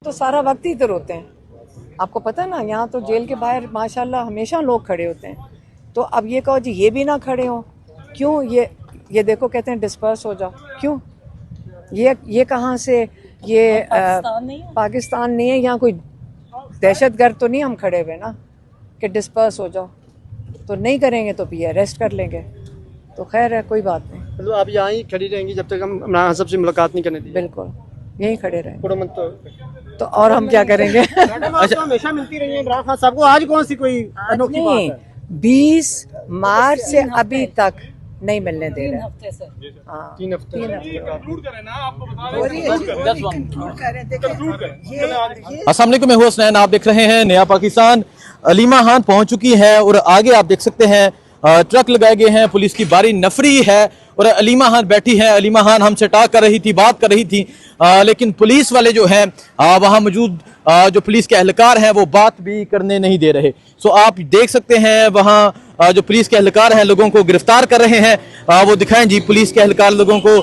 तो सारा वक्त ही इधर होते हैं। आपको पता है ना, यहाँ तो जेल के बाहर माशाल्लाह हमेशा लोग खड़े होते हैं। तो अब ये कहो जी ये भी ना खड़े हो, क्यों? ये देखो कहते हैं डिस्पर्स हो जाओ, क्यों? ये कहाँ से? ये पाकिस्तान नहीं है, यहाँ कोई दहशतगर्द तो नहीं हम खड़े हुए ना कि डिस्पर्स हो जाओ। तो नहीं करेंगे तो भी अरेस्ट कर लेंगे। तो खैर है, कोई बात नहीं। मतलब आप यहाँ ही खड़ी रहेंगी जब तक हम इमरान खान साहब से मुलाकात नहीं करने देंगे? बिल्कुल यहीं खड़े रहेंगे। तो और हम क्या करेंगे? अच्छा, हमेशा मिलती रही है इमरान खान साहब को, आज कौन सी कोई अनोखी बात नहीं, है? 20 मार्च से अभी तक नहीं मिलने दे रहे। 3 हफ्ते अस्सलाम वालेकुम, मैं हूं हसनैन, आप देख रहे हैं नया पाकिस्तान। अलीमा खान पहुंच चुकी है और आगे आप देख सकते हैं ट्रक लगाए गए हैं, पुलिस की बारी नफरी है और अलीमा खान बैठी है। अलीमा खान हमसे टाक कर रही थी, बात कर रही थी, लेकिन पुलिस वाले जो हैं वहाँ मौजूद जो पुलिस के एहलकार हैं वो बात भी करने नहीं दे रहे। सो आप देख सकते हैं वहाँ जो पुलिस के एहलकार हैं लोगों को गिरफ्तार कर रहे हैं। वो दिखाएं जी, पुलिस के एहलकार लोगों को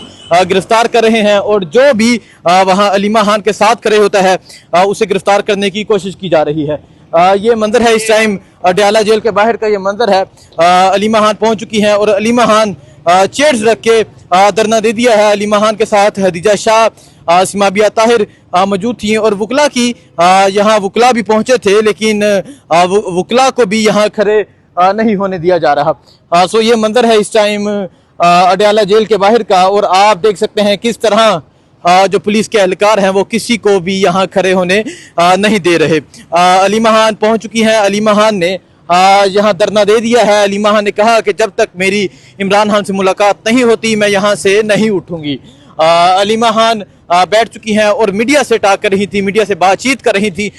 गिरफ्तार कर रहे हैं और जो भी वहाँ अलीमा खान के साथ खड़े होता है उसे गिरफ्तार करने की कोशिश की जा रही है। ये मंजर है इस टाइम अडयाला जेल के बाहर का, ये मंजर है। अलीमा खान पहुंच चुकी हैं और अलीमा खान चेयर्स रख के धरना दे दिया है। अलीमा खान के साथ हदीजा शाह, सिमाबिया ताहिर मौजूद थी और वकला की यहाँ वकला भी पहुंचे थे, लेकिन वकला को भी यहाँ खड़े नहीं होने दिया जा रहा। सो ये मंजर है इस टाइम अडयाला जेल के बाहर का और आप देख सकते हैं किस तरह जो पुलिस के एहलकार हैं वो किसी को भी यहाँ खड़े होने नहीं दे रहे। अलीमा खान पहुंच चुकी हैं। अलीमा खान ने यहाँ धरना दे दिया है। अलीमा खान ने कहा कि जब तक मेरी इमरान खान से मुलाकात नहीं होती मैं यहाँ से नहीं उठूंगी। अलीमा खान बैठ चुकी हैं और मीडिया से टाक कर रही थी, मीडिया से बातचीत कर रही थी।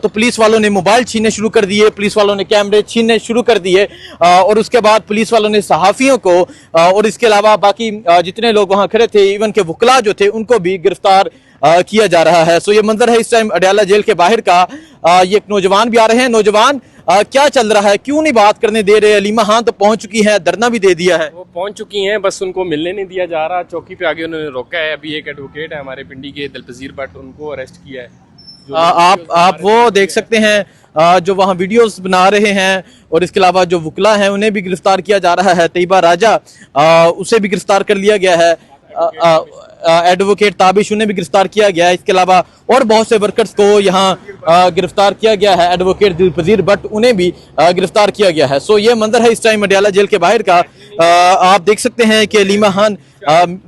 तो पुलिस वालों ने मोबाइल छीनने शुरू कर दिए, पुलिस वालों ने कैमरे छीनने शुरू कर दिए और उसके बाद पुलिस वालों ने सहाफ़ियों को और इसके अलावा बाकी जितने लोग वहाँ खड़े थे, इवन के वकला जो थे, उनको भी गिरफ्तार किया जा रहा है। सो ये मंजर है इस टाइम अडयाला जेल के बाहर का। ये एक नौजवान भी आ रहे हैं। नौजवान, क्या चल रहा है, क्यों नहीं बात करने दे रहे? अलीमा खान तो पहुंच चुकी है, धरना भी दे दिया है। वो पहुंच चुकी हैं, बस उनको मिलने नहीं दिया जा रहा। चौकी पे आगे उन्होंने रोका है। अभी एक एडवोकेट है हमारे पिंडी के दिलपजीर भट्ट, उनको अरेस्ट किया है। आप वो देख सकते हैं जो वहाँ वीडियोस बना रहे हैं और इसके अलावा जो वकला हैं उन्हें भी गिरफ्तार किया जा रहा है। तैयबा राजा, उसे भी गिरफ्तार कर लिया गया है। एडवोकेट ताबिश, उन्हें भी गिरफ्तार किया गया है। इसके अलावा और बहुत से वर्कर्स को यहाँ गिरफ्तार किया गया है। एडवोकेट दिलपजीर भट्ट, उन्हें भी गिरफ्तार किया गया है। सो ये मंजर है इस टाइम अडयाला जेल के बाहर का। आप देख सकते हैं कि अलीमा खान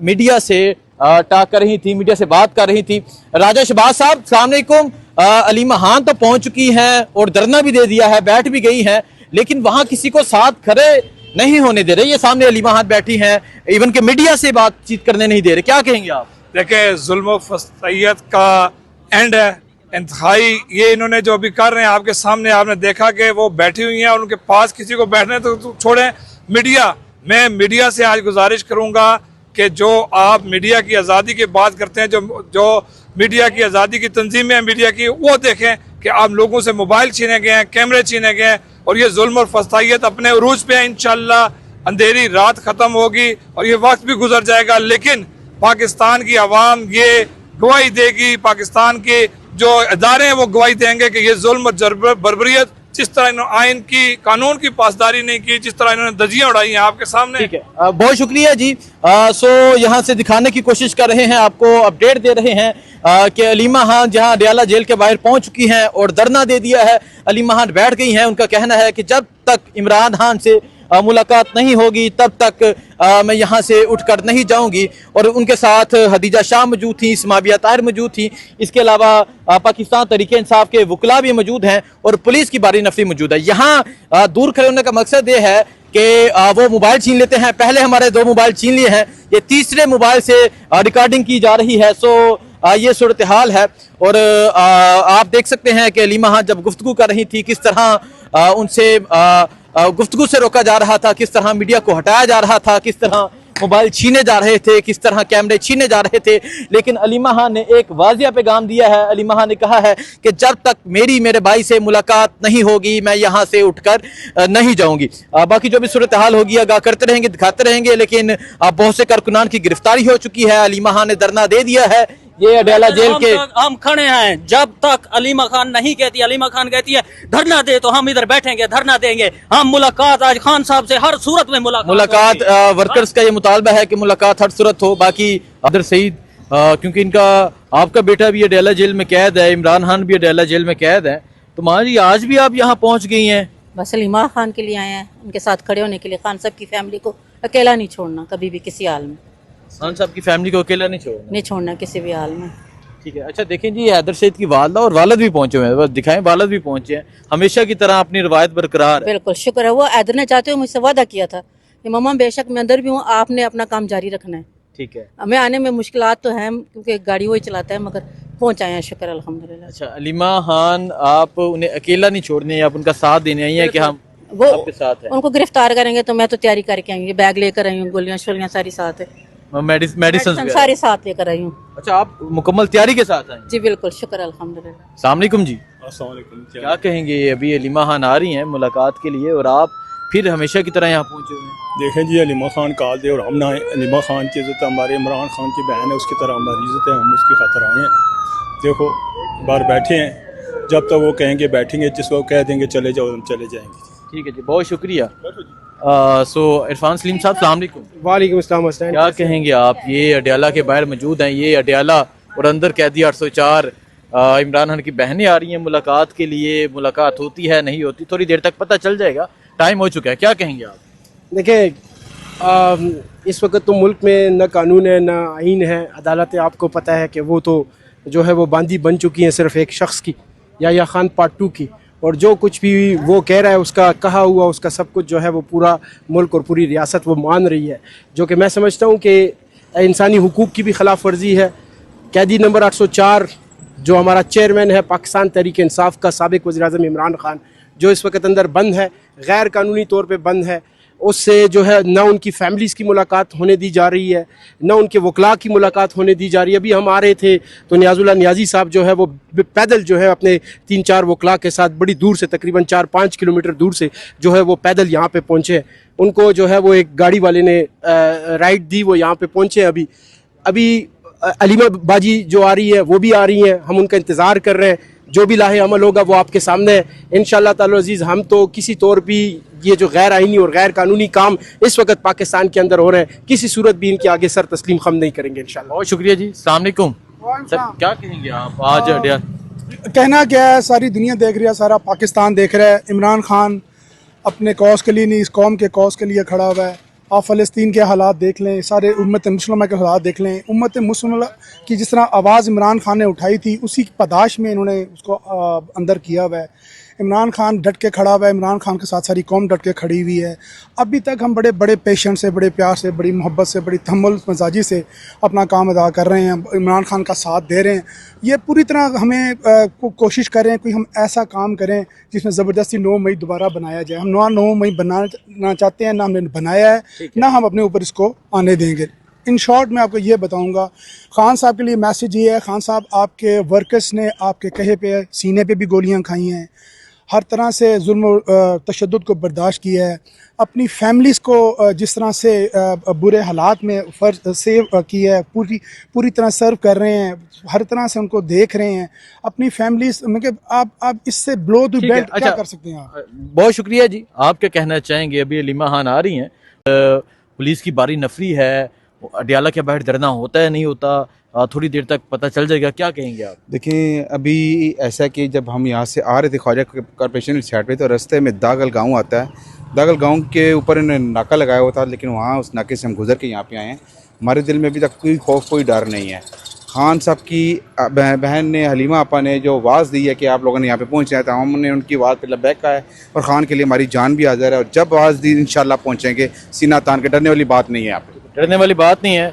मीडिया से टाक कर रही थी, मीडिया से बात कर रही थी। राजा शहबाज साहब, अस्सलाम वालेकुम। अलीमा खान तो पहुंच चुकी हैं और धरना भी दे दिया है, बैठ भी गई हैं, लेकिन वहां किसी को साथ खड़े नहीं होने दे रहे। ये सामने अलीमा खान बैठी हैं, इवन के मीडिया से बातचीत करने नहीं दे रहे। क्या कहेंगे आप? देखिए, जुल्म फसाइयत का एंड है, इंतहाई ये इन्होंने जो अभी कर रहे हैं आपके सामने, आपने देखा कि वो बैठी हुई हैं और उनके पास किसी को बैठने तो छोड़ें। मीडिया, मैं मीडिया से आज गुजारिश करूंगा कि जो आप मीडिया की आज़ादी की बात करते हैं, जो मीडिया की आज़ादी की तंजीमें हैं मीडिया की, वो देखें कि आप लोगों से मोबाइल छीने गए हैं, कैमरे छीने गए हैं और ये जुल्म और फसाइयत अपने उरूज पे है। इंशाल्लाह अंधेरी रात खत्म होगी और ये वक्त भी गुजर जाएगा, लेकिन पाकिस्तान की आवाम ये गवाही देगी, पाकिस्तान के जो इदारे हैं वो गवाही देंगे कि ये जुल्म और बर्बरियत, जिस तरह इन्होंने आइन की, कानून की पासदारी नहीं की, जिस तरह इन्होंने धज्जियां उड़ाई हैं आपके सामने। ठीक है, बहुत शुक्रिया जी। सो यहाँ से दिखाने की कोशिश कर रहे हैं, आपको अपडेट दे रहे हैं कि अलीमा खान जहाँ अडयाला जेल के बाहर पहुंच चुकी हैं और धरना दे दिया है। अलीमा खान बैठ गई हैं। उनका कहना है कि जब तक इमरान खान से मुलाकात नहीं होगी तब तक मैं यहाँ से उठकर नहीं जाऊंगी। और उनके साथ हदीजा शाह मौजूद थी, सिमाबिया ताहिर मौजूद थी, इसके अलावा पाकिस्तान तहरीक इंसाफ के वकला भी मौजूद हैं और पुलिस की बारी नफरी मौजूद है। यहाँ दूर खड़े होने का मकसद ये है कि वो मोबाइल छीन लेते हैं। पहले हमारे 2 मोबाइल छीन लिए हैं, ये तीसरे मोबाइल से रिकॉर्डिंग की जा रही है। सो ये सूरत हाल है और आप देख सकते हैं कि अलीमा खान जब गुफ्तगू कर रही थी, किस तरह उनसे गुफ्तगू से रोका जा रहा था, किस तरह मीडिया को हटाया जा रहा था, किस तरह मोबाइल छीने जा रहे थे, किस तरह कैमरे छीने जा रहे थे। लेकिन अलीमा खान ने एक वाजिया पैगाम दिया है। अलीमा खान ने कहा है कि जब तक मेरे भाई से मुलाकात नहीं होगी मैं यहाँ से उठकर नहीं जाऊंगी। बाकी जो भी सूरत हाल होगी आगाह करते रहेंगे, दिखाते रहेंगे। लेकिन बहुत से कारकुनान की गिरफ्तारी हो चुकी है। अलीमा खान ने धरना दे दिया है ये अडयाला जेल के हम खड़े हैं जब तक अलीमा खान नहीं कहती। अलीमा खान कहती है धरना दे तो हम इधर बैठेंगे, धरना देंगे। हम मुलाकात आज खान साहब से हर सूरत में मुलाकात वर्कर्स का ये मुतालबा है कि मुलाकात हर सूरत हो। बाकी अब्दुल सईद क्योंकि इनका आपका बेटा भी अडयाला जेल में कैद है, इमरान खान भी अडयाला जेल में कैद है, तो माँ जी आज भी आप यहाँ पहुँच गई हैं? बस अलीमा खान के लिए आए हैं, उनके साथ खड़े होने के लिए। खान साहब की फैमिली को अकेला नहीं छोड़ना कभी भी, किसी हाल में खान साहब की फैमिली को अकेला नहीं छोड़ना किसी भी हाल में। ठीक है। अच्छा देखें जी, हैदर सईद की वालदा और वालद भी पहुंचे हुए हैं, बस दिखाएं, वालद भी पहुंचे हैं, हमेशा की तरह अपनी रवायत बरकरार है। बिल्कुल शुक्र है। वो हैदर ने चाहते हुए मुझसे वादा किया था कि मम्मा बेशक मैं अंदर भी हूँ, आपने अपना काम जारी रखना है। ठीक है। हमें आने में मुश्किलात तो हैं क्योंकि गाड़ी वही चलाता है, मगर पहुँच आए हैं, शुक्र अल्हम्दुलिल्लाह। अच्छा अलीमा खान, आप उन्हें अकेला नहीं छोड़ने, आप उनका साथ देने आई हैं कि हम वो आपके साथ हैं? उनको गिरफ्तार करेंगे तो मैं तो तैयारी करके आई हूँ, बैग लेकर आई हूँ, गोलियाँ शोलियाँ सारी साथ है, मेडिसिन सारे साथ लेकर आई हूँ। अच्छा आप मुकम्मल तैयारी के साथ आए? जी बिल्कुल शुक्र अल्हम्दुलिल्लाह। अस्सलाम वालेकुम जी। क्या कहेंगे, अभी अलीमा खान आ रही हैं मुलाकात के लिए और आप फिर हमेशा की तरह यहाँ पहुँचे हुए हैं? देखें जी, अलीमा खान काल दे और हम ना अलीमा खान की इज़्ज़त हमारे इमरान खान की बहन है, उसकी तरह हमारी इज़्ज़त है, हम उसकी खातर आए हैं। देखो बाहर बैठे हैं, जब तक वो कहेंगे बैठेंगे, जिसको कह देंगे चले जाओ हम चले जाएंगे। ठीक है जी, बहुत शुक्रिया। सो इरफान सलीम साहब अस्सलाम वालेकुम। वालेकुम अस्सलाम हसनैन। क्या कहेंगे आप, ये अडयाला के बाहर मौजूद हैं, ये अडयाला और अंदर कैदी 804 इमरान खान की बहनें आ रही हैं मुलाकात के लिए। मुलाकात होती है नहीं होती, थोड़ी देर तक पता चल जाएगा, टाइम हो चुका है। क्या कहेंगे आप? देखिए इस वक्त तो मुल्क में न कानून है न आइन है, अदालतें आपको पता है कि वो तो जो है वो बांदी बन चुकी हैं सिर्फ एक शख्स की, या खान पार्ट 2 की, और जो कुछ भी वो कह रहा है उसका कहा हुआ उसका सब कुछ जो है वो पूरा मुल्क और पूरी रियासत वो मान रही है, जो कि मैं समझता हूँ कि इंसानी हुकूक की भी खिलाफ वर्जी है। कैदी नंबर 804 जो हमारा चेयरमैन है पाकिस्तान तहरीक इंसाफ का, साबिक वज़ीर-ए-आज़म इमरान खान, जो इस वक्त अंदर बंद है, गैर कानूनी तौर पे बंद है, उससे जो है ना उनकी फैमिलीज़ की मुलाकात होने दी जा रही है, ना उनके वकला की मुलाकात होने दी जा रही है। अभी हम आ रहे थे तो नियाज़ुल्लाह नियाज़ी साहब जो है वो पैदल जो है अपने 3-4 वकला के साथ बड़ी दूर से, तकरीबन 4-5 किलोमीटर दूर से जो है वो पैदल यहाँ पे पहुँचे। उनको जो है वो एक गाड़ी वाले ने राइड दी, वो यहाँ पे पहुँचे। अभी अलीमा बाजी जो आ रही है वो भी आ रही हैं, हम उनका इंतज़ार कर रहे हैं। जो भी लाहे अमल होगा वो आपके सामने है इंशाअल्लाह ताला अजीज़। हम तो किसी तौर भी ये जो गैर आइनी और गैर कानूनी काम इस वक्त पाकिस्तान के अंदर हो रहे हैं, किसी सूरत भी इनके आगे सर तस्लीम खम नहीं करेंगे इंशाअल्लाह। बहुत शुक्रिया जी। अस्सलाम वालेकुम सर, क्या कहेंगे आप आज अडयाला? कहना क्या है, सारी दुनिया देख रही है, सारा पाकिस्तान देख रहा है। इमरान खान अपने कौस के लिए नहीं, इस कौम के कौस के लिए खड़ा हुआ है। आप फ़लस्तीन के हालात देख लें, सारे उम्मत मुस्लिमा के हालात देख लें। उम्मत मुस्लिमा की जिस तरह आवाज़ इमरान खान ने उठाई थी, उसी की पदाश में इन्होंने उसको अंदर किया हुआ है। इमरान खान डट के खड़ा हुआ है, इमरान खान के साथ सारी कौम डट के खड़ी हुई है। अभी तक हम बड़े बड़े पेशेंस से, बड़े प्यार से, बड़ी मोहब्बत से, बड़ी तहम्मुल मजाजी से अपना काम अदा कर रहे हैं, इमरान खान का साथ दे रहे हैं। ये पूरी तरह हमें कोशिश कर रहे हैं कोई हम ऐसा काम करें जिसमें ज़बरदस्ती 9 मई दोबारा बनाया जाए। हम 9 मई बनाना चाहते हैं, ना हमने बनाया है, ना हम अपने ऊपर इसको आने देंगे। इन शॉर्ट मैं आपको ये बताऊंगा, खान साहब के लिए मैसेज ये है, खान साहब आपके वर्कर्स ने आपके कहे पे सीने पे भी गोलियां खाई हैं, हर तरह से जुल्म तशद्दुद को बर्दाश्त किया है, अपनी फैमिलीज़ को जिस तरह से बुरे हालात में सेव किया है, पूरी तरह सर्व कर रहे हैं, हर तरह से उनको देख रहे हैं अपनी फैमिलीज़। मतलब आप इससे ब्लो टू बेड क्या कर सकते हैं आप? बहुत शुक्रिया जी। आप क्या कहना चाहेंगे? अभी अलीमा खान आ रही हैं, पुलिस की बारी नफरी है, अडयाला के बाहर धरना होता है नहीं होता, थोड़ी देर तक पता चल जाएगा। क्या कहेंगे आप? देखिए अभी ऐसा कि जब हम यहाँ से आ रहे थे ख्वाजा कॉर्पोरेशन साइड पे, तो रास्ते में दागल गांव आता है। दागल गांव के ऊपर इन्होंने नाका लगाया हुआ था, लेकिन वहाँ उस नाके से हम गुजर के यहाँ पे आए हैं। हमारे दिल में अभी तक कोई खौफ, कोई डर नहीं है। खान साहब की बहन ने, हलीमा आपा ने जो आवाज़ दी है कि आप लोगों ने यहाँ पे पहुँचना है, तो हमने उनकी आवाज़ पे लब्बैक कहा है, और खान के लिए हमारी जान भी हाज़िर है। और जब आवाज़ दी इंशाल्लाह पहुँचेंगे, सीना तान के। डरने वाली बात नहीं है, यहाँ पे डरने वाली बात नहीं है।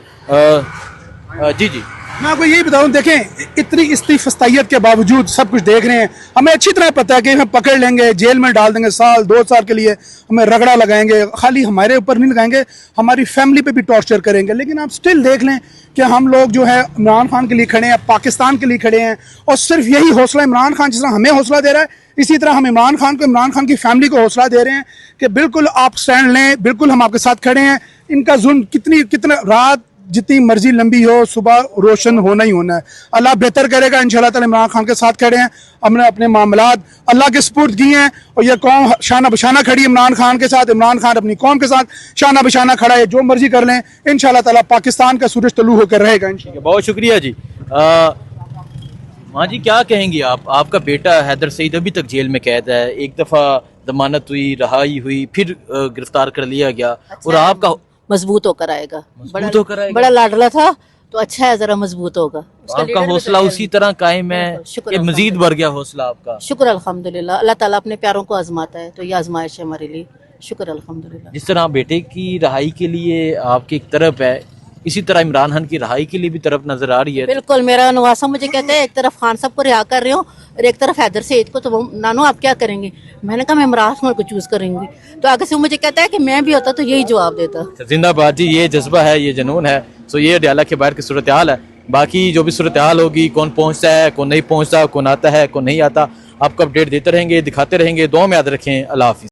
जी जी, मैं आपको यही बताऊं, देखें इतनी इस्तीफस्तायत के बावजूद सब कुछ देख रहे हैं। हमें अच्छी तरह पता है कि हम पकड़ लेंगे, जेल में डाल देंगे, 1-2 साल के लिए हमें रगड़ा लगाएंगे। खाली हमारे ऊपर नहीं लगाएंगे, हमारी फैमिली पे भी टॉर्चर करेंगे। लेकिन आप स्टिल देख लें कि हम लोग जो है इमरान खान के लिए खड़े हैं, पाकिस्तान के लिए खड़े हैं। और सिर्फ यही हौसला इमरान खान जिस तरह हमें हौसला दे रहा है, इसी तरह हम इमरान खान को, इमरान खान की फैमिली को हौसला दे रहे हैं कि बिल्कुल आप स्टैंड लें, बिल्कुल हम आपके साथ खड़े हैं। इनका जुल्म कितना रात जितनी मर्जी लंबी हो, सुबह रोशन होना ही होना है। अल्लाह बेहतर करेगा इंशाल्लाह ताला। इमरान खान के साथ खड़े हैं, हमने अपने मामलात अल्लाह के सुपुर्द किए हैं और ये कौम शाना बशाना खड़ी है इमरान खान के साथ। इमरान खान अपनी कौम के साथ शाना बशाना खड़ा है। जो मर्जी कर लें, इंशाल्लाह ताला पाकिस्तान का सूरज तलू होकर रहेगा इंशाल्लाह। बहुत शुक्रिया जी। माँ जी क्या कहेंगी आप? आपका बेटा हैदर सईद अभी तक जेल में कैद है, एक दफ़ा जमानत हुई, रहाई हुई, फिर गिरफ्तार कर लिया गया और आपका मजबूत होकर आएगा। मजबूत होकर आएगा। बड़ा लाडला था तो अच्छा है, जरा मजबूत होगा। आपका हौसला उसी तरह कायम है शुक्र कि मजीद बढ़ गया हौसला आपका? शुक्र अल्हम्दुलिल्लाह। अल्लाह ताला अपने प्यारों को आजमाता है तो ये आजमाइश है हमारे लिए। शुक्र अल्हम्दुलिल्लाह। जिस तरह बेटे की रहाई के लिए आपकी एक तरफ है, इसी तरह इमरान खान की रहाई के लिए भी तरफ नजर आ रही है। बिल्कुल, मेरा नवासा मुझे कहता है एक तरफ खान साहब को रिहा कर रहे हो और एक तरफ हैदर सईद को, तो नानो आप क्या करेंगे? मैंने कहा मैं इमरान खान को चूज करेंगी। तो आगे से वो मुझे कहता है कि मैं भी होता तो यही जवाब देता। जिंदाबाद जी, ये जज्बा है, ये जुनून है। सो ये अडयाला के बाहर की सूरत हाल है। बाकी जो भी सूरत हाल होगी, कौन पहुंचता है, कौन नहीं पहुंचता, कौन आता है, कौन नहीं आता, आपको अपडेट देते रहेंगे, दिखाते रहेंगे। दुआ में याद रखें। अल्लाह हाफिज।